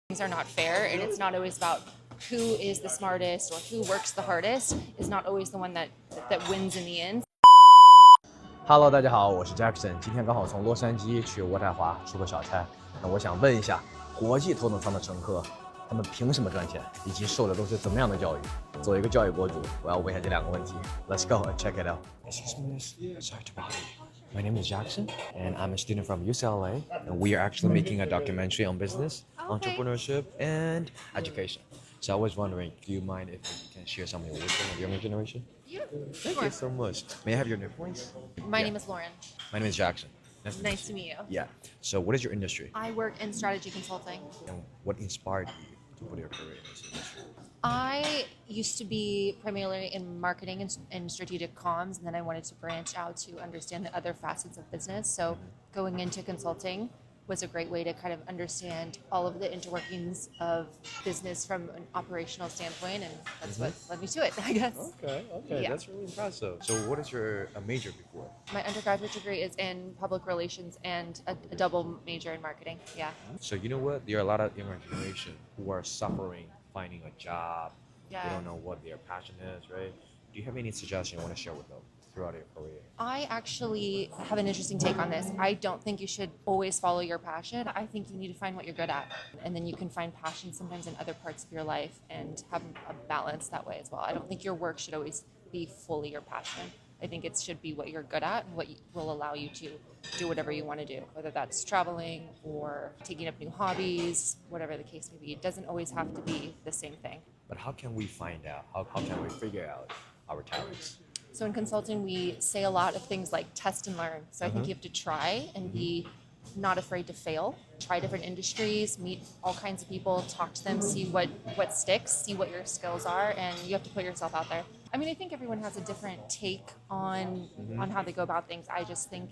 Things are not fair, and it's not always about who is the smartest or who works the hardest is not always the one that wins in the end. Hello， 大家好，我是 Jackson， 今天刚好从洛杉矶去渥太华出个小差。那我想问一下，国际头等舱的乘客，他们凭什么赚钱，以及受的都是怎么样的教育？作为一个教育博主，我要问一下这两个问题。Let's go and check it out. Excuse me, sorry to bother you. My name is Jackson, and I'm a student from UCLA, and we are actually making a documentary on business, entrepreneurship, and education. So I was wondering, do you mind if you can share some of your wisdom of younger generation? Yeah, Thank you so much. May I have your name, please? My name is Lauren. My name is Jackson. Nice to meet you. Yeah. So what is your industry? I work in strategy consulting. And what inspired you to put your career in this industry? I used to be primarily in marketing and strategic comms, and then I wanted to branch out to understand the other facets of business. So going into consulting was a great way to kind of understand all of the interworkings of business from an operational standpoint, and that's what led me to it, I guess. Okay, Yeah. That's really impressive. So what is your major before? My undergraduate degree is in public relations and a double major in marketing. Yeah. So you know what? There are a lot of younger generation who are suffering finding a job. Yeah. They don't know what their passion is, right? Do you have any suggestion you want to share with them throughout your career? I actually have an interesting take on this. I don't think you should always follow your passion. I think you need to find what you're good at. And then you can find passion sometimes in other parts of your life and have a balance that way as well. I don't think your work should always be fully your passion. I think it should be what you're good at and what will allow you to do whatever you want to do, whether that's traveling or taking up new hobbies, whatever the case may be. It doesn't always have to be the same thing. But how can we find out? How can we figure out our talents? So in consulting, we say a lot of things like test and learn. So I think you have to try and be not afraid to fail. Try different industries, meet all kinds of people, talk to them, see what sticks, see what your skills are, and you have to put yourself out there. I mean, I think everyone has a different take on how they go about things. I just think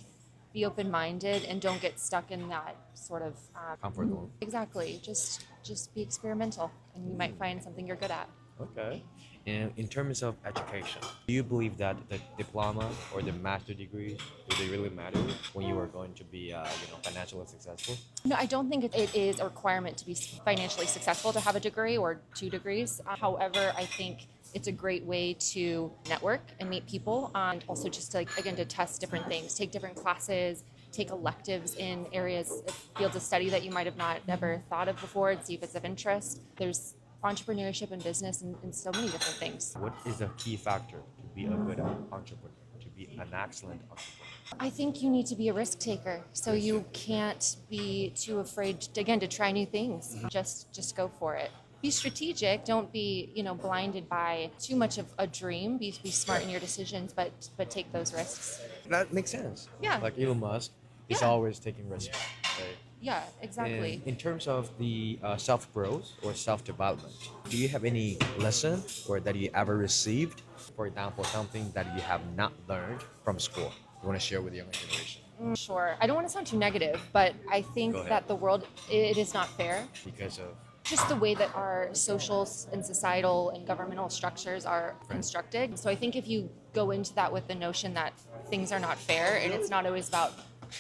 be open-minded and don't get stuck in that sort of Comfort zone. Exactly. Just be experimental, and you might find something you're good at. Okay. And in terms of education, do you believe that the diploma or the master degree, do they really matter when you are going to be, financially successful? No, I don't think it is a requirement to be financially successful to have a degree or 2 degrees. However, I think it's a great way to network and meet people, and also just to, to test different things, take different classes, take electives in areas, fields of study that you might have not never thought of before, and see if it's of interest. There's entrepreneurship and business and so many different things. What is a key factor to be a good entrepreneur, to be an excellent entrepreneur? I think you need to be a risk taker. So you can't be too afraid, to try new things. Just go for it. Be strategic. Don't be, blinded by too much of a dream. Be smart in your decisions, but take those risks. That makes sense. Yeah. Like Elon Musk is Yeah. always taking risks, right? Yeah, exactly. And in terms of the self-growth or self-development, do you have any lesson or that you ever received? For example, something that you have not learned from school. You want to share with the younger generation? Sure. I don't want to sound too negative, but I think Go ahead. that the world, it is not fair. Because of Just the way that our social and societal and governmental structures are constructed. So I think if you go into that with the notion that things are not fair and it's not always about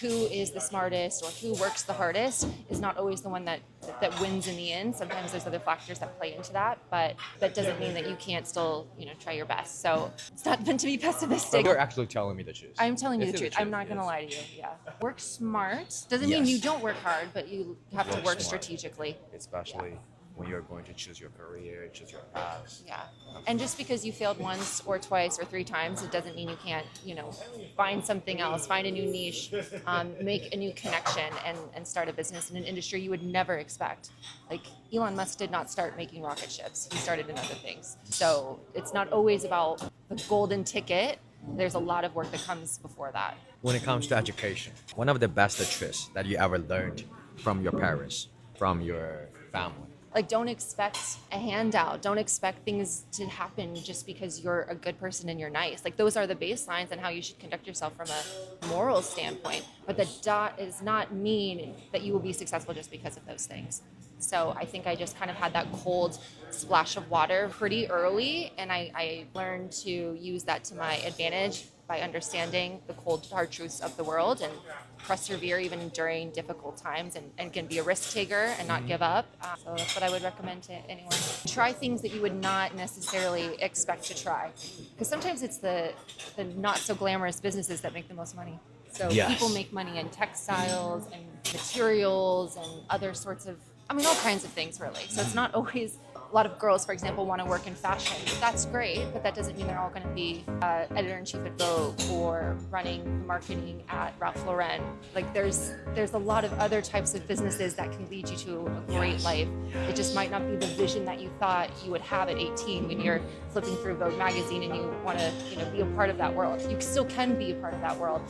who is the smartest or who works the hardest is not always the one that wins in the end. Sometimes there's other factors that play into that, but that doesn't mean that you can't still, try your best. So it's not meant to be pessimistic. you're actually telling me the truth. I'm telling you This the is truth. I'm not going to lie to you. Yeah. Work smart doesn't mean Yes. you don't work hard, but you have to Work work smart. strategically. Especially when you're going to choose your career, choose your path. Yeah. And just because you failed once or twice or 3 times, it doesn't mean you can't, find something else, find a new niche, make a new connection and start a business in an industry you would never expect. Like Elon Musk did not start making rocket ships. He started in other things. So it's not always about the golden ticket. There's a lot of work that comes before that. When it comes to education, one of the best tricks that you ever learned from your parents, from your family? Like, don't expect a handout. Don't expect things to happen just because you're a good person and you're nice. Like, those are the baselines and how you should conduct yourself from a moral standpoint. But that does not mean that you will be successful just because of those things. So I think I just kind of had that cold splash of water pretty early, and I learned to use that to my advantage by understanding the cold, hard truths of the world and persevere even during difficult times and can be a risk taker and not give up. So that's what I would recommend to anyone. Try things that you would not necessarily expect to try. Because sometimes it's the not so glamorous businesses that make the most money. So Yes. people make money in textiles and materials and other sorts of, all kinds of things really. So it's not always, a lot of girls, for example, want to work in fashion. That's great, but that doesn't mean they're all going to be editor-in-chief at Vogue or running marketing at Ralph Lauren. Like there's a lot of other types of businesses that can lead you to a great life. It just might not be the vision that you thought you would have at 18 when you're flipping through Vogue magazine and you want to, be a part of that world. You still can be a part of that world.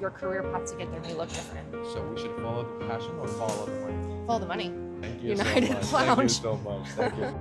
Your career path to get there may look different. So we should follow the passion or follow the money? Follow the money. Thank you United so much. Thank you Lounge. so much. Thank you.